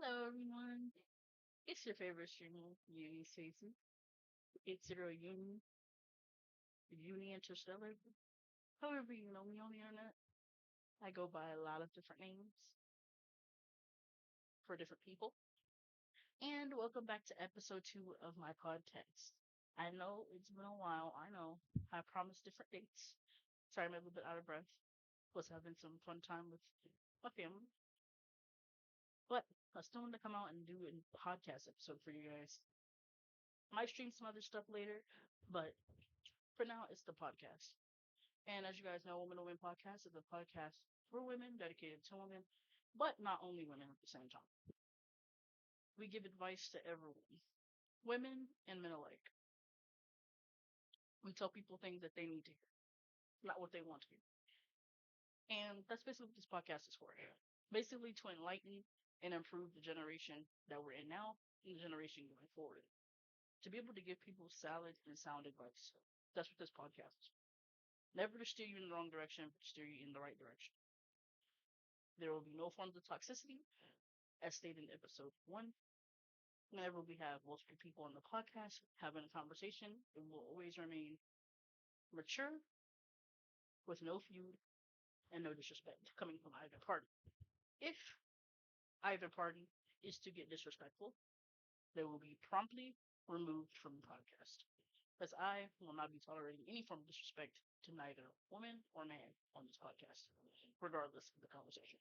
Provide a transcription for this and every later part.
Hello, everyone. It's your favorite streamer, Uni Stacy. It's your Uni Interstellar. However, you know me on the internet. I go by a lot of different names for different people. And welcome back to episode 2 of my podcast. I know it's been a while. I know. I promised different dates. Sorry, I'm a little bit out of breath. Was having some fun time with my family. But I still want to come out and do a podcast episode for you guys. Might stream some other stuff later, but for now, it's the podcast. And as you guys know, Woman to Win podcast is a podcast for women, dedicated to women, but not only women at the same time. We give advice to everyone, women and men alike. We tell people things that they need to hear, not what they want to hear. And that's basically what this podcast is for. Basically, to enlighten and improve the generation that we're in now and the generation going forward. To be able to give people solid and sound advice. That's what this podcast is. Never to steer you in the wrong direction, but steer you in the right direction. There will be no forms of toxicity, as stated in episode 1. Whenever we have multiple people on the podcast having a conversation, it will always remain mature, with no feud and no disrespect coming from either party. If either party is to get disrespectful, they will be promptly removed from the podcast. As I will not be tolerating any form of disrespect to neither woman or man on this podcast, regardless of the conversation.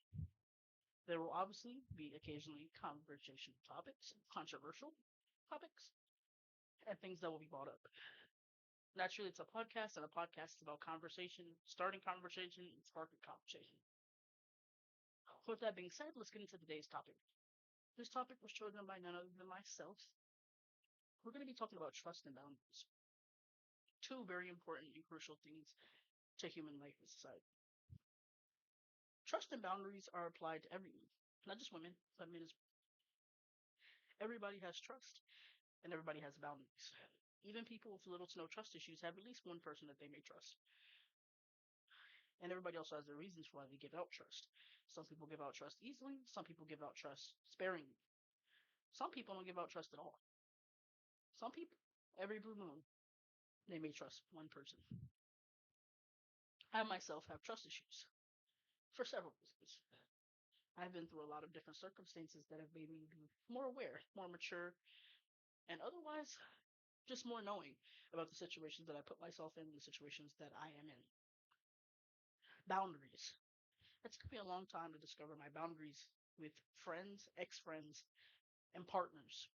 There will obviously be occasionally conversational topics, controversial topics, and things that will be brought up. Naturally, it's a podcast, and a podcast is about conversation, starting conversation, and sparking conversation. With that being said, let's get into today's topic. This topic was chosen by none other than myself. We're going to be talking about trust and boundaries. Two very important and crucial things to human life and society. Trust and boundaries are applied to everyone, not just women, but men as well. Everybody has trust, and everybody has boundaries. Even people with little to no trust issues have at least one person that they may trust. And everybody also has their reasons for why they give out trust. Some people give out trust easily, some people give out trust sparingly. Some people don't give out trust at all. Some people, every blue moon, they may trust one person. I myself have trust issues for several reasons. I've been through a lot of different circumstances that have made me be more aware, more mature, and otherwise just more knowing about the situations that I put myself in, the situations that I am in. Boundaries. It took me a long time to discover my boundaries with friends, ex friends, and partners.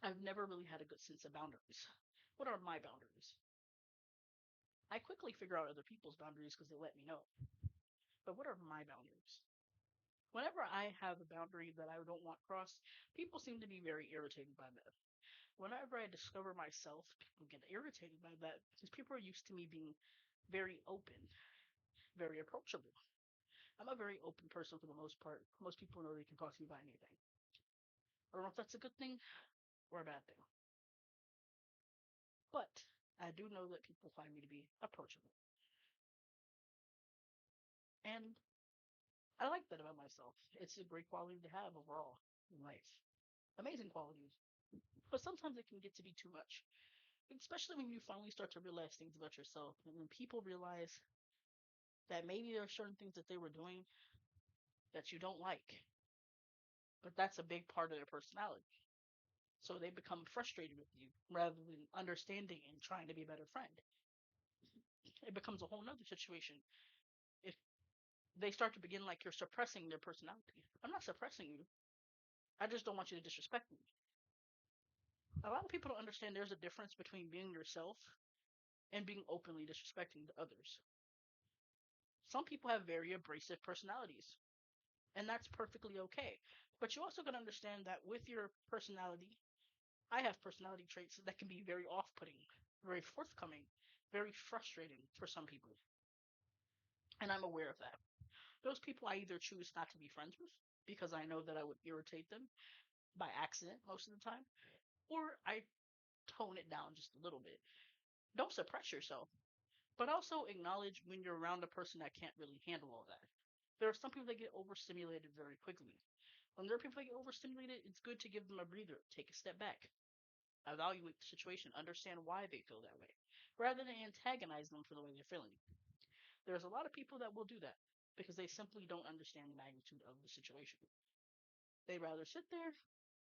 I've never really had a good sense of boundaries. What are my boundaries? I quickly figure out other people's boundaries because they let me know. But what are my boundaries? Whenever I have a boundary that I don't want crossed, people seem to be very irritated by that. Whenever I discover myself, people get irritated by that because people are used to me being very open, very approachable. I'm a very open person for the most part. Most people know they can talk to me about anything. I don't know if that's a good thing or a bad thing. But I do know that people find me to be approachable. And I like that about myself. It's a great quality to have overall in life. Amazing qualities. But sometimes it can get to be too much. Especially when you finally start to realize things about yourself. And when people realize that maybe there are certain things that they were doing that you don't like. But that's a big part of their personality. So they become frustrated with you rather than understanding and trying to be a better friend. It becomes a whole nother situation if they start to begin like you're suppressing their personality. I'm not suppressing you. I just don't want you to disrespect me. A lot of people don't understand there's a difference between being yourself and being openly disrespecting to others. Some people have very abrasive personalities, and that's perfectly okay. But you also got to understand that with your personality, I have personality traits that can be very off putting, very forthcoming, very frustrating for some people. And I'm aware of that. Those people I either choose not to be friends with because I know that I would irritate them by accident most of the time, or I tone it down just a little bit. Don't suppress yourself, but also acknowledge when you're around a person that can't really handle all that. There are some people that get overstimulated very quickly. When there are people that get overstimulated, it's good to give them a breather, take a step back, evaluate the situation, understand why they feel that way, rather than antagonize them for the way they're feeling. There's a lot of people that will do that because they simply don't understand the magnitude of the situation. They'd rather sit there,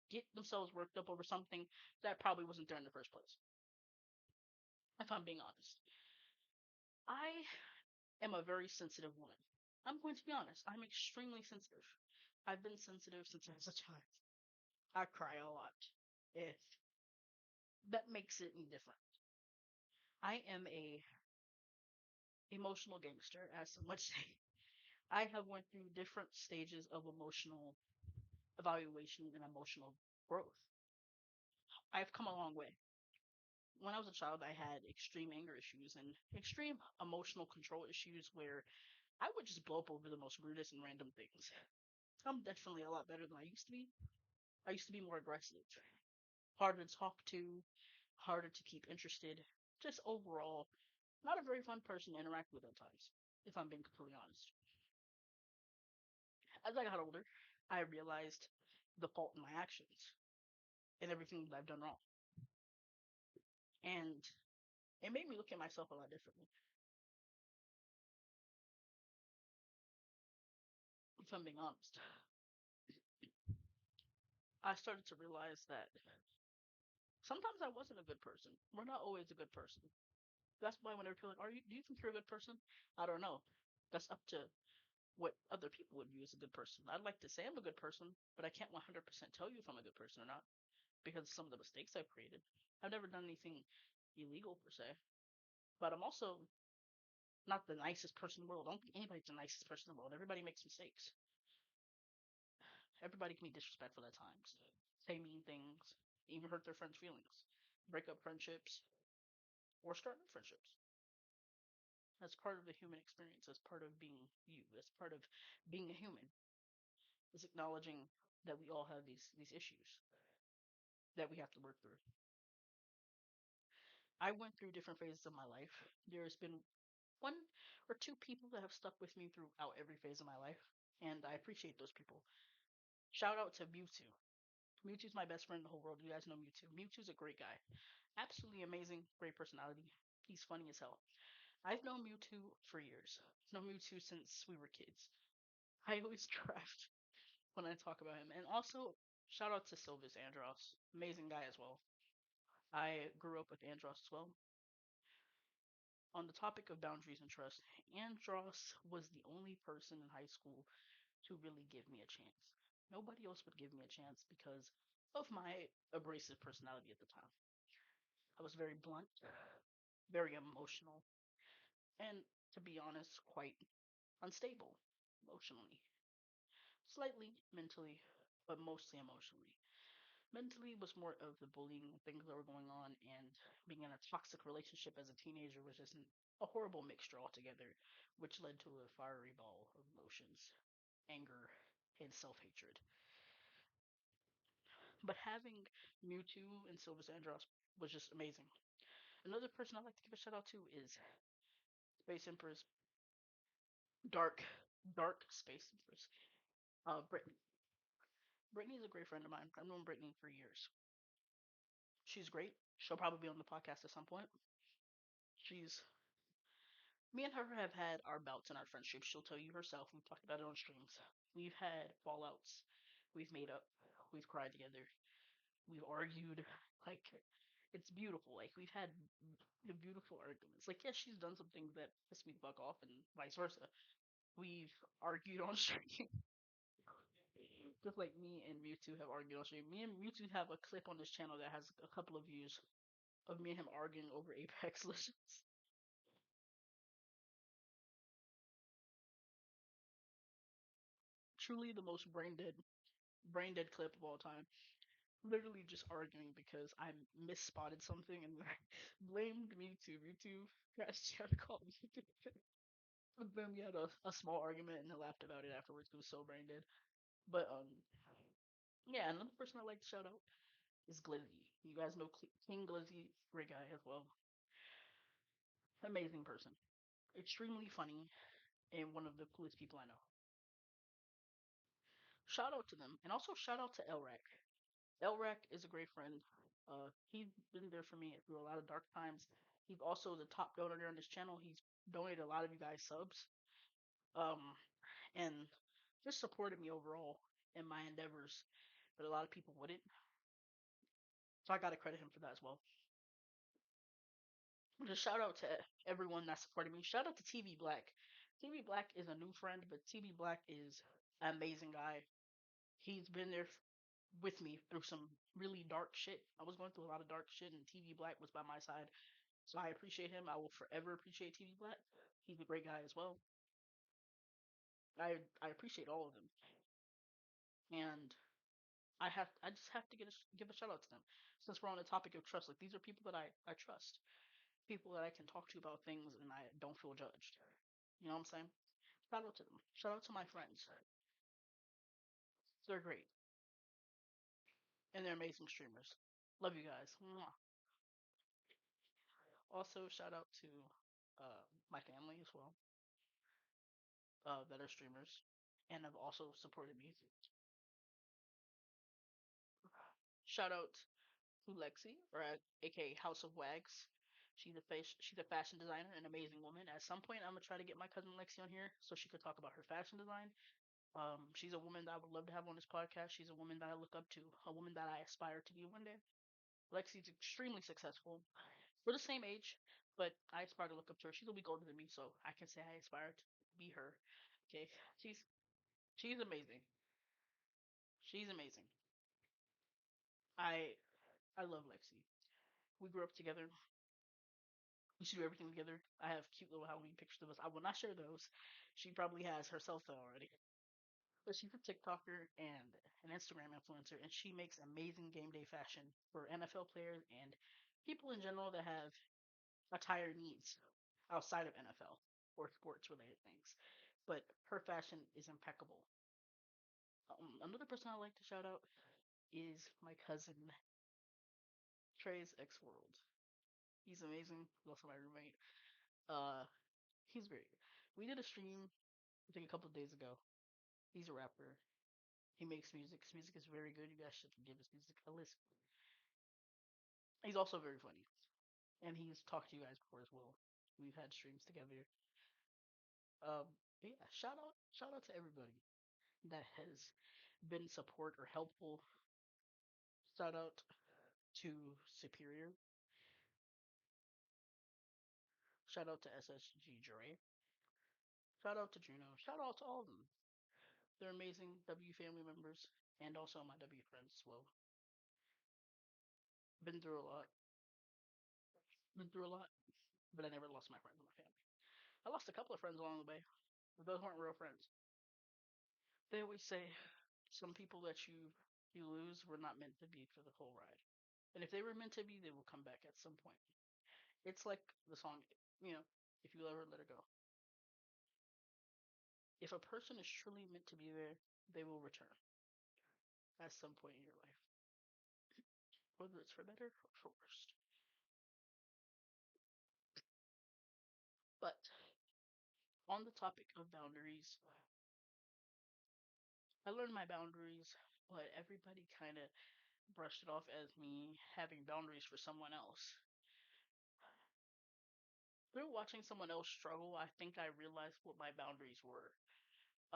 get themselves worked up over something that probably wasn't there in the first place. If I'm being honest, I am a very sensitive woman. I'm going to be honest. I'm extremely sensitive. I've been sensitive since I was a child. I cry a lot. If that makes it any different. I am a emotional gangster, as some would say. I have went through different stages of emotional evaluation and emotional growth. I've come a long way. When I was a child, I had extreme anger issues and extreme emotional control issues where I would just blow up over the most weirdest and random things. I'm definitely a lot better than I used to be. I used to be more aggressive, harder to talk to, harder to keep interested. Just overall, not a very fun person to interact with at times, if I'm being completely honest. As I got older, I realized the fault in my actions and everything that I've done wrong. And it made me look at myself a lot differently, if I'm being honest. I started to realize that sometimes I wasn't a good person. We're not always a good person. That's why whenever people are like, do you think you're a good person? I don't know. That's up to what other people would view as a good person. I'd like to say I'm a good person, but I can't 100% tell you if I'm a good person or not because of some of the mistakes I've created. I've never done anything illegal per se, but I'm also not the nicest person in the world. I don't think anybody's the nicest person in the world. Everybody makes mistakes. Everybody can be disrespectful at times, say mean things, even hurt their friends' feelings, break up friendships, or start new friendships. That's part of the human experience. That's part of being you. That's part of being a human. Is acknowledging that we all have these issues that we have to work through. I went through different phases of my life. There's been one or two people that have stuck with me throughout every phase of my life, and I appreciate those people. Shout out to Mewtwo. Mewtwo's my best friend in the whole world. You guys know Mewtwo. Mewtwo's a great guy. Absolutely amazing, great personality. He's funny as hell. I've known Mewtwo for years. I've known Mewtwo since we were kids. I always craft when I talk about him. And also, shout out to Sylvis Andros. Amazing guy as well. I grew up with Andros as well. On the topic of boundaries and trust, Andros was the only person in high school to really give me a chance. Nobody else would give me a chance because of my abrasive personality at the time. I was very blunt, very emotional, and to be honest, quite unstable emotionally. Slightly mentally, but mostly emotionally. Mentally was more of the bullying things that were going on, and being in a toxic relationship as a teenager was just a horrible mixture altogether, which led to a fiery ball of emotions, anger, and self hatred. But having Mewtwo and Sylvis Andros was just amazing. Another person I'd like to give a shout out to is Space Empress, Dark, Dark Space Empress, Brittany. Brittany's a great friend of mine. I've known Brittany for years. She's great. She'll probably be on the podcast at some point. She's Me and her have had our bouts in our friendship. She'll tell you herself. We've talked about it on streams. We've had fallouts. We've made up. We've cried together. We've argued. Like, it's beautiful. Like, we've had beautiful arguments. Like, yes, she's done some things that piss me the fuck off, and vice versa. We've argued on stream. Just like me and Mewtwo have argued on stream. Me and Mewtwo have a clip on this channel that has a couple of views of me and him arguing over Apex Legends. Truly the most brain dead clip of all time. Literally just arguing because I misspotted something and blamed Mewtwo. Mewtwo crashed out of call me. But then we had a small argument and I laughed about it afterwards. It was so brain dead. But yeah, another person I'd like to shout out is Glizzy. You guys know King Glizzy, great guy as well. Amazing person, extremely funny, and one of the coolest people I know. Shout out to them, and also shout out to Elrac. Elrac is a great friend. He's been there for me through a lot of dark times. He's also the top donor on this channel. He's donated a lot of you guys subs, um, and just supported me overall in my endeavors that a lot of people wouldn't. So I gotta credit him for that as well. Just shout out to everyone that supported me. Shout out to TV Black. TV Black is a new friend, but TV Black is an amazing guy. He's been there with me through some really dark shit. I was going through a lot of dark shit, and TV Black was by my side. So I appreciate him. I will forever appreciate TV Black. He's a great guy as well. I appreciate all of them, and I just have to give a shout out to them. Since we're on the topic of trust, like these are people that I trust, people that I can talk to about things, and I don't feel judged. You know what I'm saying? Shout out to them. Shout out to my friends. They're great, and they're amazing streamers. Love you guys. Mwah. Also, shout out to my family as well, that are streamers and have also supported me. Shout out to Lexi, or aka House of Wags. She's a fashion designer, an amazing woman. At some point, I'm gonna try to get my cousin Lexi on here so she could talk about her fashion design. She's a woman that I would love to have on this podcast. She's a woman that I look up to, a woman that I aspire to be one day. Lexi's extremely successful. We're the same age, but I aspire to look up to her. She's a week older than me, so I can say I aspire to be her. Okay, she's she's amazing. She's amazing. I I love Lexi. We grew up together. We should do everything together. I have cute little Halloween pictures of us. I will not share those. She probably has herself though already. But she's a TikToker and an Instagram influencer, and she makes amazing game day fashion for NFL players and people in general that have attire needs outside of NFL or sports related things. But her fashion is impeccable. Another person I like to shout out is my cousin Trey's X World. He's amazing. He's also my roommate. Uh, he's great. We did a stream I think a couple of days ago. He's a rapper. He makes music. His music is very good. You guys should give his music a listen. He's also very funny, and he's talked to you guys before as well. We've had streams together. Yeah, shout out to everybody that has been support or helpful. Shout out to Superior. Shout out to SSG Dre. Shout out to Juno. Shout out to all of them. They're amazing W family members and also my W friends as well. Been through a lot. Been through a lot, but I never lost my friends in my family. I lost a couple of friends along the way, but those weren't real friends. They always say some people that you lose were not meant to be for the whole ride. And if they were meant to be, they will come back at some point. It's like the song, you know, if you ever let it go. If a person is truly meant to be there, they will return at some point in your life, whether it's for better or for worse. But on the topic of boundaries, I learned my boundaries, but everybody kind of brushed it off as me having boundaries for someone else. Through watching someone else struggle, I think I realized what my boundaries were.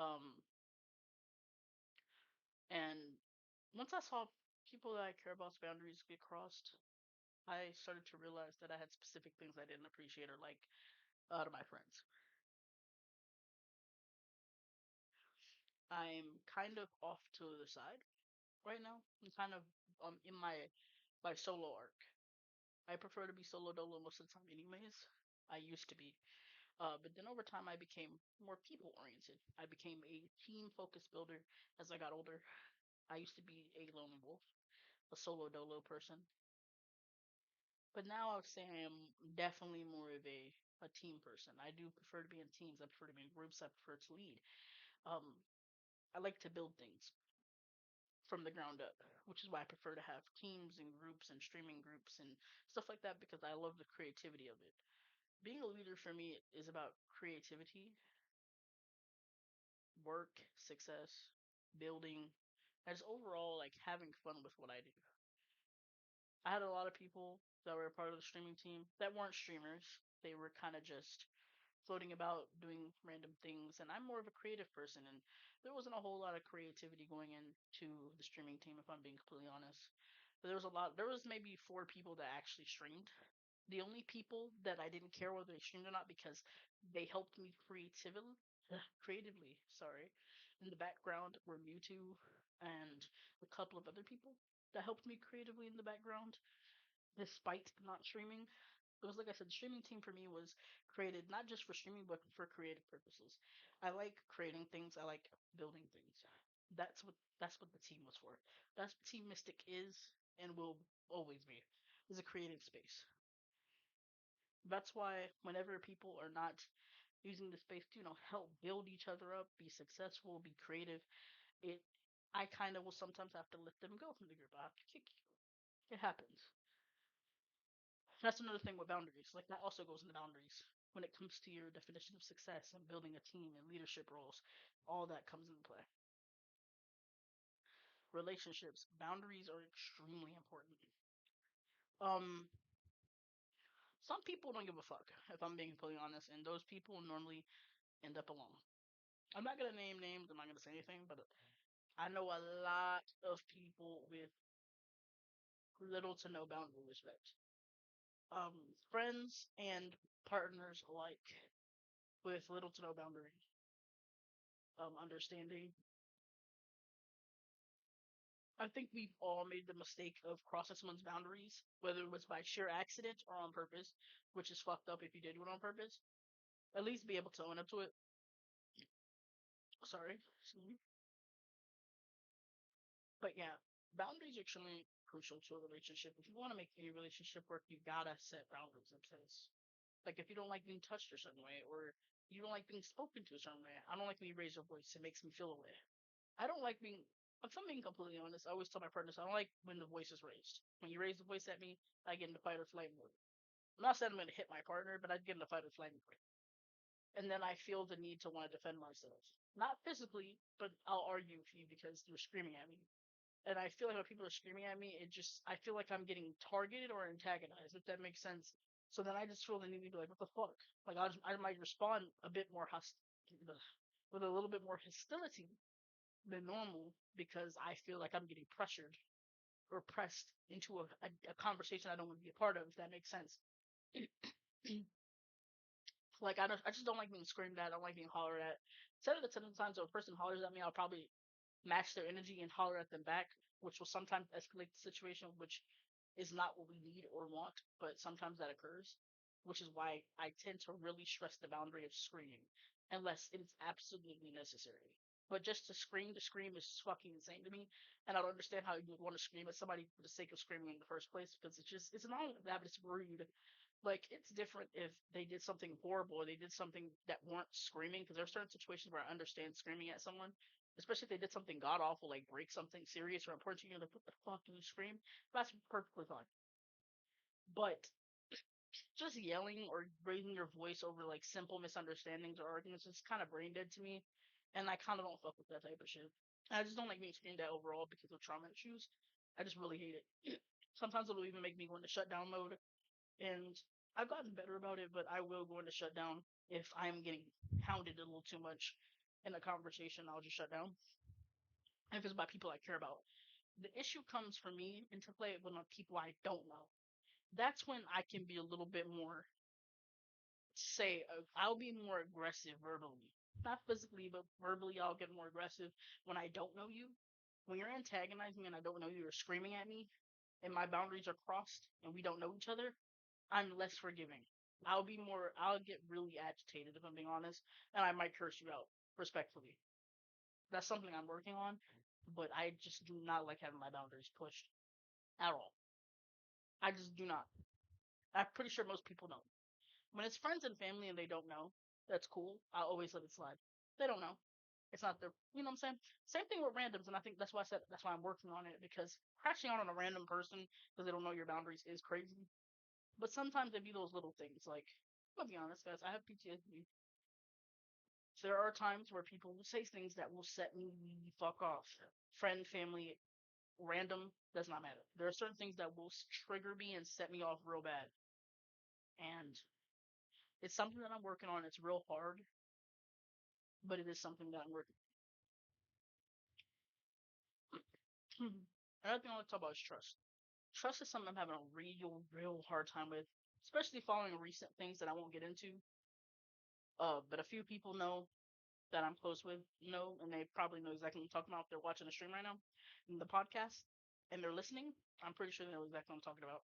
Um, and once I saw people that I care about's boundaries get crossed, I started to realize that I had specific things I didn't appreciate or like out of my friends. I'm kind of off to the side right now. I'm kind of in my solo arc. I prefer to be solo dolo most of the time, anyways. I used to be, but then over time I became more people oriented. I became a team focused builder as I got older. I used to be a lone wolf, a solo dolo person, but now I would say I am definitely more of a team person. I do prefer to be in teams. I prefer to be in groups. I prefer to lead. Um, I like to build things from the ground up, which is why I prefer to have teams and groups and streaming groups and stuff like that because I love the creativity of it. Being a leader for me is about creativity, work, success. building, and just overall like having fun with what I do. I had a lot of people that were a part of the streaming team that weren't streamers. They were kind of just floating about doing random things, and I'm more of a creative person, and there wasn't a whole lot of creativity going into the streaming team, if I'm being completely honest. But there was maybe four people that actually streamed. The only people that I didn't care whether they streamed or not because they helped me creatively, sorry, in the background were Mewtwo and a couple of other people that helped me creatively in the background, despite not streaming. It was like I said, the streaming team for me was created not just for streaming but for creative purposes. I like creating things. I like building things. That's what the team was for. That's what Team Mystic is and will always be. Is a creative space. That's why whenever people are not using the space to help build each other up, be successful, be creative, it I kind of will sometimes have to let them go from the group. I have to kick you. It happens. That's another thing with boundaries. Like that also goes into boundaries when it comes to your definition of success and building a team and leadership roles. All that comes into play. Relationships, boundaries are extremely important. Um, some people don't give a fuck, if I'm being completely honest, and those people normally end up alone. I'm not gonna name names. I'm not gonna say anything, but I know a lot of people with little to no boundary respect. Friends and partners alike with little to no boundary understanding. I think we've all made the mistake of crossing someone's boundaries, whether it was by sheer accident or on purpose, which is fucked up if you did it on purpose. At least be able to own up to it. Sorry. But yeah, boundaries are extremely crucial to a relationship. If you want to make any relationship work, you gotta set boundaries in place. Like if you don't like being touched a certain way, or you don't like being spoken to a certain way. I don't like when you raise your voice. It makes me feel away. I don't like being. If I'm being completely honest, I always tell my partners I don't like when the voice is raised. When you raise the voice at me, I get into fight or flight mode. I'm not saying I'm gonna hit my partner, but I get into fight or flight mode. And then I feel the need to want to defend myself. Not physically, but I'll argue with you because you're screaming at me. And I feel like when people are screaming at me, I feel like I'm getting targeted or antagonized, if that makes sense. So then I just feel the need to be like, what the fuck? Like I might respond a bit more with a little bit more hostility than normal because I feel like I'm getting pressured or pressed into a conversation I don't want to be a part of, if that makes sense. Like I just don't like being screamed at. I don't like being hollered at. 10 times if a person hollers at me, I'll probably match their energy and holler at them back, which will sometimes escalate the situation, which is not what we need or want, but sometimes that occurs, which is why I tend to really stress the boundary of screaming, unless it is absolutely necessary. But just to scream is fucking insane to me, and I don't understand how you would want to scream at somebody for the sake of screaming in the first place, because it's not only that, but it's rude. Like it's different if they did something horrible or they did something that weren't screaming, because there are certain situations where I understand screaming at someone, especially if they did something god awful, like break something serious or important to you, like what the fuck do you scream? That's perfectly fine. But just yelling or raising your voice over like simple misunderstandings or arguments is kind of brain dead to me, and I kind of don't fuck with that type of shit. I just don't like being screamed at overall because of trauma issues. I just really hate it. Sometimes it'll even make me go into shutdown mode, and I've gotten better about it, but I will go into shutdown if I'm getting hounded a little too much in a conversation. I'll just shut down if it's by people I care about. The issue comes for me into play when people I don't know. That's when I can be a little bit more, I'll be more aggressive verbally. Not physically, but verbally, I'll get more aggressive when I don't know you. When you're antagonizing me and I don't know you, or screaming at me, and my boundaries are crossed, and we don't know each other, I'm less forgiving. I'll get really agitated if I'm being honest, and I might curse you out respectfully. That's something I'm working on, but I just do not like having my boundaries pushed at all. I just do not. I'm pretty sure most people don't. When it's friends and family and they don't know, that's cool. I'll always let it slide. They don't know. It's not their, you know what I'm saying? Same thing with randoms, and I think that's why I said that's why I'm working on it, because crashing out on a random person because they don't know your boundaries is crazy. But sometimes they be those little things. Like, I'll be honest, guys, I have PTSD. There are times where people will say things that will set me the fuck off. Friend, family, random, does not matter. There are certain things that will trigger me and set me off real bad. And it's something that I'm working on. It's real hard, but it is something that I'm working on. Another thing I want to talk about is trust. Trust is something I'm having a real hard time with, especially following recent things that I won't get into. But a few people know that I'm close with know, and they probably know exactly what I'm talking about if they're watching the stream right now, in the podcast, and they're listening. I'm pretty sure they know exactly what I'm talking about.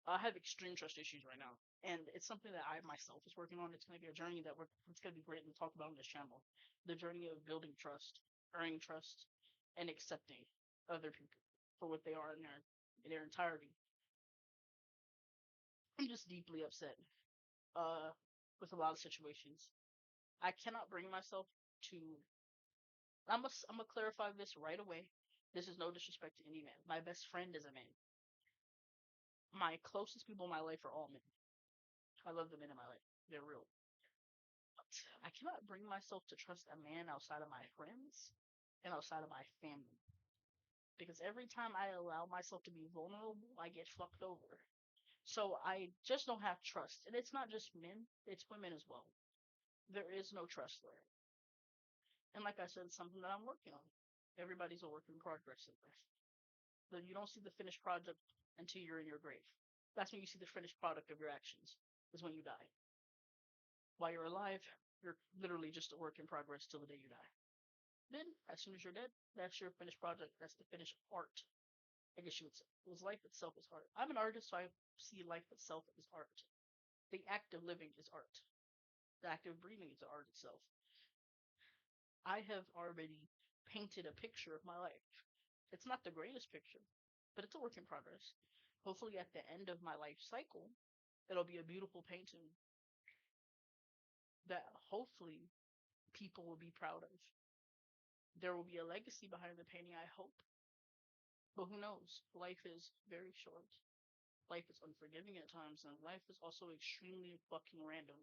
I have extreme trust issues right now, and it's something that I myself is working on. It's going to be a journey that it's going to be great to talk about on this channel. The journey of building trust, earning trust, and accepting other people for what they are in their entirety. I'm just deeply upset uh, with a lot of situations. I cannot bring myself to. I'm gonna clarify this right away. This is no disrespect to any man. My best friend is a man. My closest people in my life are all men. I love the men in my life. They're real. But I cannot bring myself to trust a man outside of my friends and outside of my family. Because every time I allow myself to be vulnerable, I get fucked over. So I just don't have trust. And it's not just men, it's women as well. There is no trust there. And like I said, it's something that I'm working on. Everybody's a work in progress in this. But you don't see the finished project until you're in your grave. That's when you see the finished product of your actions, is when you die. While you're alive, you're literally just a work in progress till the day you die. Then, as soon as you're dead, that's your finished project. That's the finished art. I guess you would say. Because life itself is art. I'm an artist, so I see life itself as art. The act of living is art. The act of breathing is the art itself. I have already painted a picture of my life. It's not the greatest picture, but it's a work in progress. Hopefully, at the end of my life cycle, it'll be a beautiful painting that hopefully people will be proud of. There will be a legacy behind the painting, I hope. But who knows? Life is very short. Life is unforgiving at times, and life is also extremely fucking random.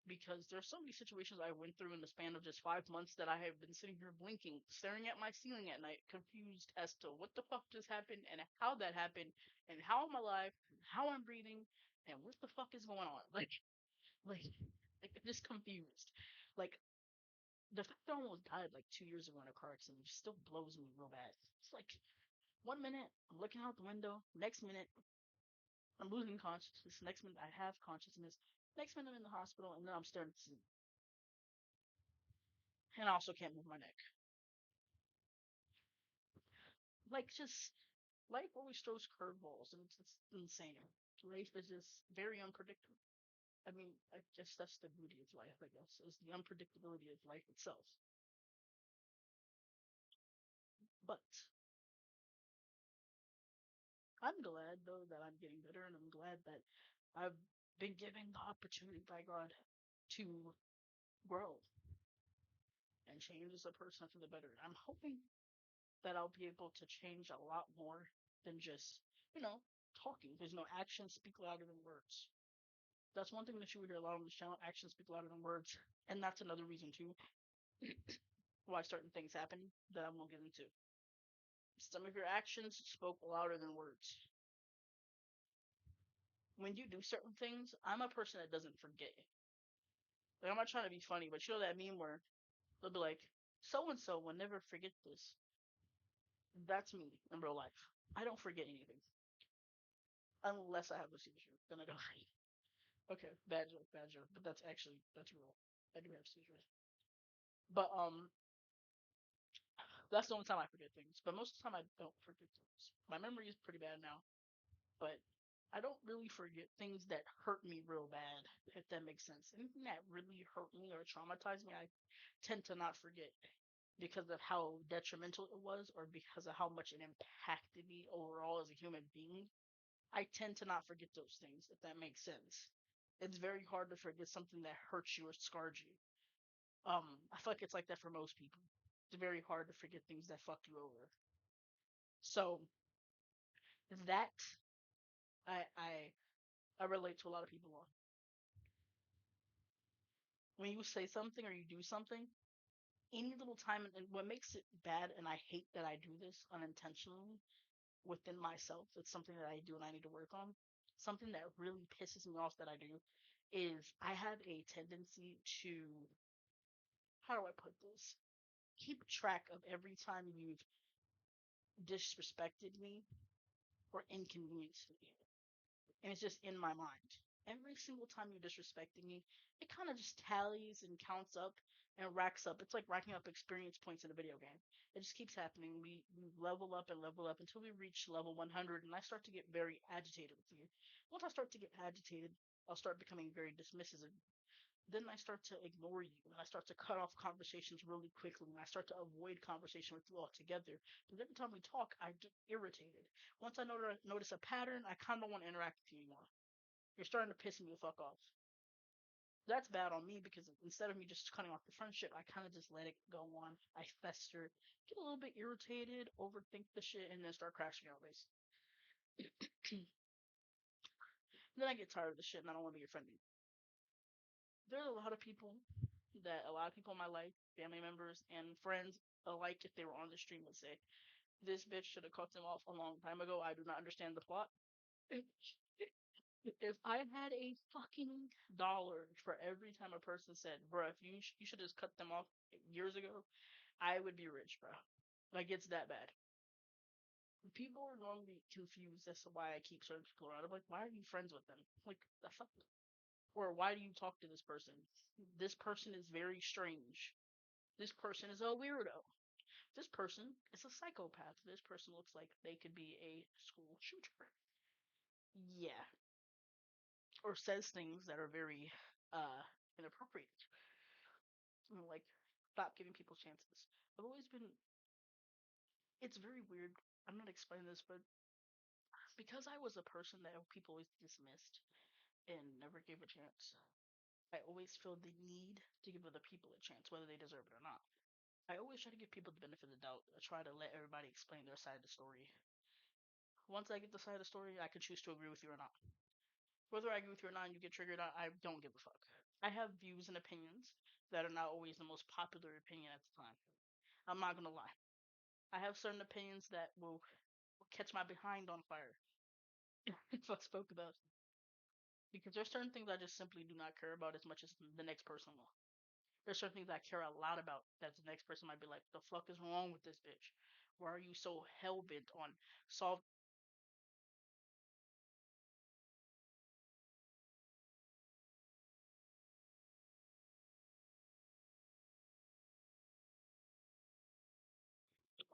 Because there's so many situations I went through in the span of just 5 months that I have been sitting here blinking, staring at my ceiling at night, confused as to what the fuck just happened and how that happened and how I'm alive, how I'm breathing, and what the fuck is going on. Like, like just confused. Like the fact that I almost died like 2 years ago in a car accident still blows me real bad. It's like 1 minute I'm looking out the window, next minute I'm losing consciousness, next minute I have consciousness, next minute I'm in the hospital, and then I'm starting to see. And I also can't move my neck. Like just life always throws curveballs, and it's insane. Life is just very unpredictable. I mean, I guess that's the beauty of life. I guess is the unpredictability of life itself. But I'm glad though that I'm getting better, and I'm glad that I've been given the opportunity by God to grow and change as a person for the better. I'm hoping that I'll be able to change a lot more than just, you know, talking. There's no actions speak louder than words. That's one thing that you would hear a lot on this channel. Actions speak louder than words. And that's another reason too why certain things happen that I won't get into. Some of your actions spoke louder than words. When you do certain things, I'm a person that doesn't forget. Like, I'm not trying to be funny, but you know that meme where they'll be like, so and so will never forget this. That's me in real life. I don't forget anything. Unless I have a seizure. Then I don't forget. Okay, bad joke, bad joke. But that's real. I do have seizures. But that's the only time I forget things. But most of the time I don't forget things. My memory is pretty bad now. But I don't really forget things that hurt me real bad, if that makes sense. Anything that really hurt me or traumatized me, I tend to not forget because of how detrimental it was or because of how much it impacted me overall as a human being. I tend to not forget those things, if that makes sense. It's very hard to forget something that hurts you or scarred you. I feel like it's like that for most people. It's very hard to forget things that fuck you over. So that I I I relate to a lot of people on. when you say something or you do something, any little time, and what makes it bad, and I hate that I do this unintentionally within myself, it's something that I do and I need to work on. Something that really pisses me off that I do is I have a tendency to, how do I put this? Keep track of every time you've disrespected me or inconvenienced me. And it's just in my mind. Every single time you're disrespecting me, it kind of just tallies and counts up and racks up. It's like racking up experience points in a video game. It just keeps happening. We level up until we reach level 100, and I start to get very agitated with you. Once I start to get agitated, I'll start becoming very dismissive. Then I start to ignore you, and I start to cut off conversations really quickly, and I start to avoid conversation with you altogether. Because every time we talk, I get irritated. Once I notice a pattern, I kind of don't want to interact with you anymore. You're starting to piss me the fuck off. That's bad on me because instead of me just cutting off the friendship, I kind of just let it go on. I fester, get a little bit irritated, overthink the shit, and then start crashing out, basically. Then I get tired of the shit and I don't want to be your friend anymore. There's a lot of people a lot of people in my life, family members and friends alike, if they were on the stream, would say, this bitch should have cut them off a long time ago. I do not understand the plot. If I had a fucking dollar for every time a person said, bruh, if you should have just cut them off years ago, I would be rich, bro. Like, it's that bad. People are normally confused as to why I keep certain people around. I'm like, why are you friends with them? Like, the fuck? Or why do you talk to this person? This person is very strange. This person is a weirdo. This person is a psychopath. This person looks like they could be a school shooter. Yeah. Or says things that are very inappropriate. Like, stop giving people chances. I've always been, it's very weird. I'm not explaining this, but because I was a person that people always dismissed and never gave a chance, I always feel the need to give other people a chance, whether they deserve it or not. I always try to give people the benefit of the doubt. I try to let everybody explain their side of the story. Once I get the side of the story, I can choose to agree with you or not. Whether I agree with you or not and you get triggered, I don't give a fuck. I have views and opinions that are not always the most popular opinion at the time. I'm not gonna lie. I have certain opinions that will catch my behind on fire if I spoke about it. Because there's certain things I just simply do not care about as much as the next person will. There's certain things I care a lot about that the next person might be like, the fuck is wrong with this bitch? Why are you so hell bent on solve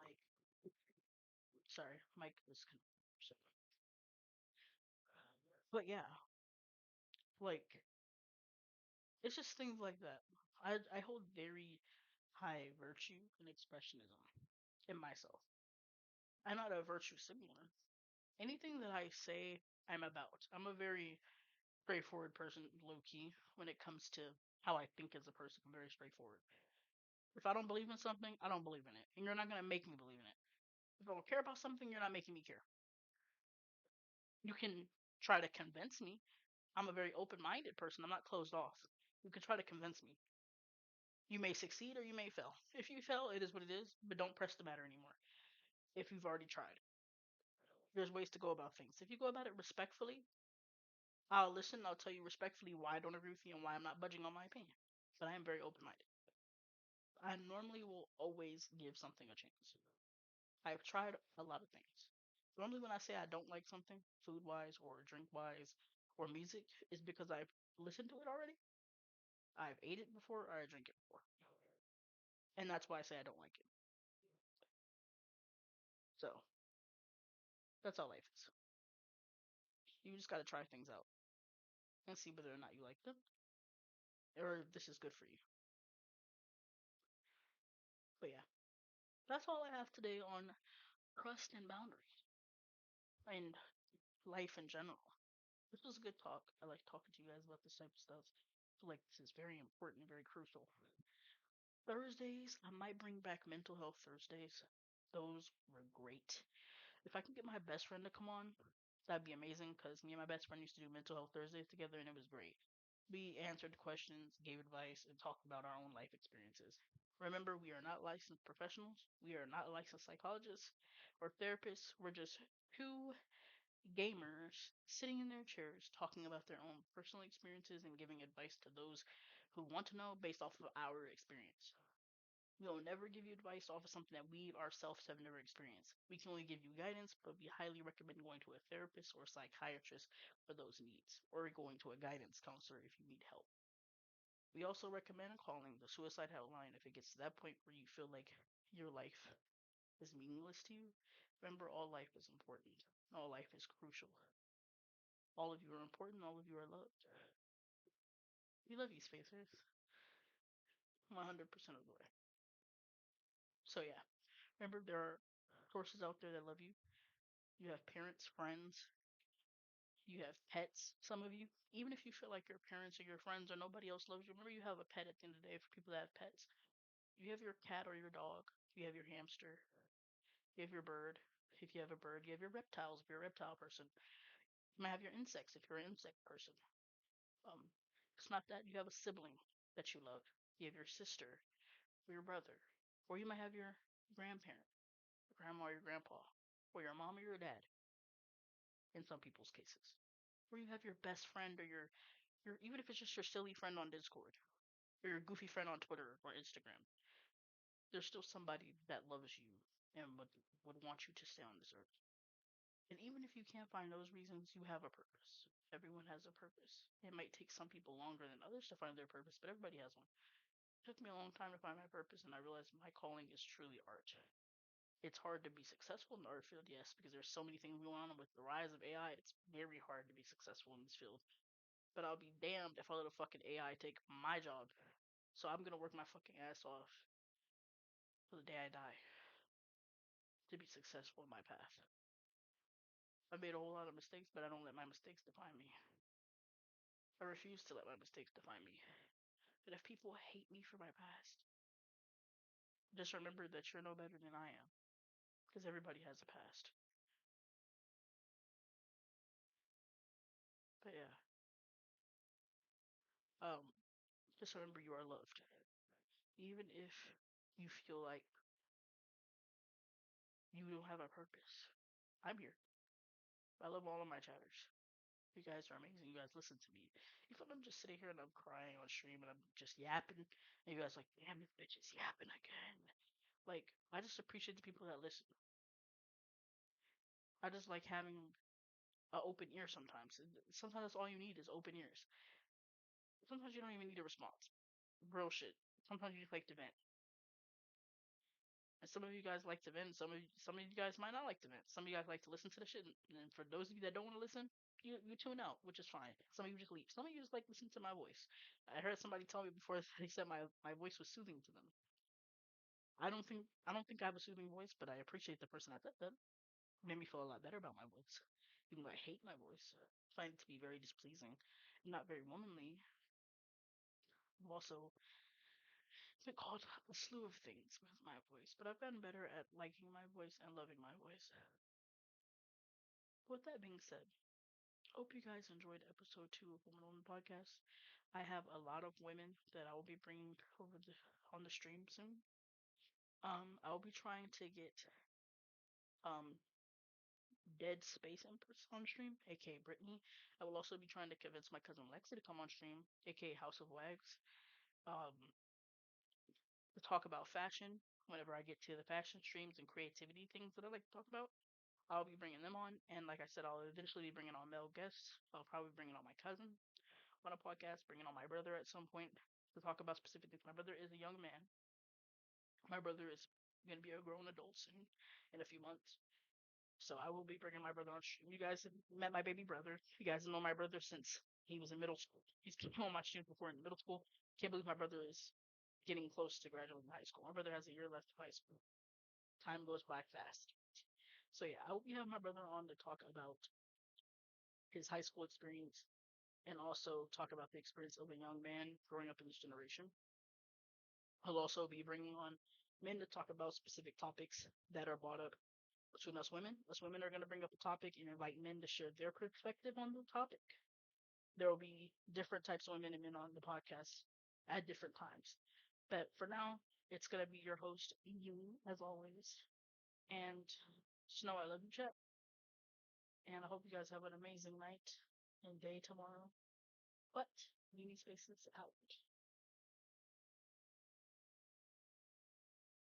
like sorry, Mike was so but yeah, like it's just things like that. I hold very high virtue and expressionism in myself. I'm not a virtue signaler. Anything that I say, I'm about. I'm a very straightforward person, low key, when it comes to how I think as a person. I'm very straightforward. If I don't believe in something, I don't believe in it. And you're not going to make me believe in it. If I don't care about something, you're not making me care. You can try to convince me. I'm a very open minded person. I'm not closed off. You can try to convince me. You may succeed or you may fail. If you fail, it is what it is, but don't press the matter anymore if you've already tried. There's ways to go about things. If you go about it respectfully, I'll listen. I'll tell you respectfully why I don't agree with you and why I'm not budging on my opinion. But I am very open minded. I normally will always give something a chance. I've tried a lot of things. Normally, when I say I don't like something, food wise or drink wise or music, is because I've listened to it already. I've ate it before or I drink it before. And that's why I say I don't like it. So, that's how life is. You just gotta try things out and see whether or not you like them or if this is good for you. But yeah, that's all I have today on trust and boundaries and life in general. This was a good talk. I like talking to you guys about this type of stuff. I feel like this is very important and very crucial. Thursdays, I might bring back Mental Health Thursdays. Those were great. If I can get my best friend to come on, that'd be amazing because me and my best friend used to do Mental Health Thursdays together and it was great. We answered questions, gave advice, and talked about our own life experiences. Remember, we are not licensed professionals. We are not licensed psychologists or therapists. We're just two gamers sitting in their chairs talking about their own personal experiences and giving advice to those who want to know based off of our experience. We will never give you advice off of something that we ourselves have never experienced. We can only give you guidance, but we highly recommend going to a therapist or psychiatrist for those needs, or going to a guidance counselor if you need help. We also recommend calling the suicide hotline if it gets to that point where you feel like your life is meaningless to you. Remember, all life is important. All life is crucial. All of you are important. All of you are loved. We love you, spacers. 100% of the way. So yeah, remember there are sources out there that love you. You have parents, friends, you have pets, some of you. Even if you feel like your parents or your friends or nobody else loves you, remember you have a pet at the end of the day for people that have pets. You have your cat or your dog. You have your hamster. You have your bird. If you have a bird, you have your reptiles if you're a reptile person. You might have your insects if you're an insect person. Um, it's not that you have a sibling that you love. You have your sister or your brother. Or you might have your grandparent, your grandma or your grandpa, or your mom or your dad in some people's cases. Or you have your best friend or your even if it's just your silly friend on Discord or your goofy friend on Twitter or Instagram, there's still somebody that loves you and would want you to stay on this earth. And even if you can't find those reasons, you have a purpose. Everyone has a purpose. It might take some people longer than others to find their purpose, but everybody has one. It took me a long time to find my purpose, and I realized my calling is truly art. It's hard to be successful in the art field, yes, because there's so many things going on with the rise of AI. It's very hard to be successful in this field. But I'll be damned if I let a fucking AI take my job. So I'm gonna work my fucking ass off till the day I die to be successful in my path. I've made a whole lot of mistakes, but I don't let my mistakes define me. I refuse to let my mistakes define me. But if people hate me for my past, just remember that you're no better than I am. Because everybody has a past. But yeah. Um, just remember you are loved. Even if you feel like you don't have a purpose. I'm here. I love all of my chatters. You guys are amazing. You guys listen to me. Even if I'm just sitting here and I'm crying on stream and I'm just yapping, and you guys are like, damn, this bitch is yapping again. Like, I just appreciate the people that listen. I just like having an open ear sometimes. Sometimes that's all you need is open ears. Sometimes you don't even need a response. Real shit. Sometimes you just like to vent. And some of you guys like to vent. Some of you guys might not like to vent. Some of you guys like to listen to the shit. And for those of you that don't want to listen, you tune out, which is fine. Some of you just leave. Some of you just like listen to my voice. I heard somebody tell me before they said my voice was soothing to them. I don't think I have a soothing voice, but I appreciate the person that said that. It made me feel a lot better about my voice. Even though I hate my voice. I find it to be very displeasing and not very womanly. I've also been called a slew of things with my voice, but I've gotten better at liking my voice and loving my voice. With that being said, hope you guys enjoyed episode 2 of Woman on the Podcast. I have a lot of women that I will be bringing on the stream soon. I'll be trying to get um Dead Space Empress on stream, aka Brittany. I will also be trying to convince my cousin Lexi to come on stream, aka House of Wags. Um, to talk about fashion whenever I get to the fashion streams and creativity things that I like to talk about. I'll be bringing them on, and like I said, I'll eventually be bringing on male guests. I'll probably be bringing on my cousin on a podcast, bringing on my brother at some point to talk about specific things. My brother is a young man. My brother is going to be a grown adult soon in a few months. So I will be bringing my brother on stream. You guys have met my baby brother. You guys have known my brother since he was in middle school. He's been on my streams before in middle school. Can't believe my brother is getting close to graduating high school. My brother has a year left of high school. Time goes by fast. So yeah, I will be having my brother on to talk about his high school experience and also talk about the experience of a young man growing up in this generation. He'll also be bringing on men to talk about specific topics that are brought up between us women. Us women are going to bring up a topic and invite men to share their perspective on the topic. there will be different types of women and men on the podcast at different times. But for now, it's gonna be your host, you, as always. And just know I love you, chat. And I hope you guys have an amazing night and day tomorrow. But Uni Spaces out.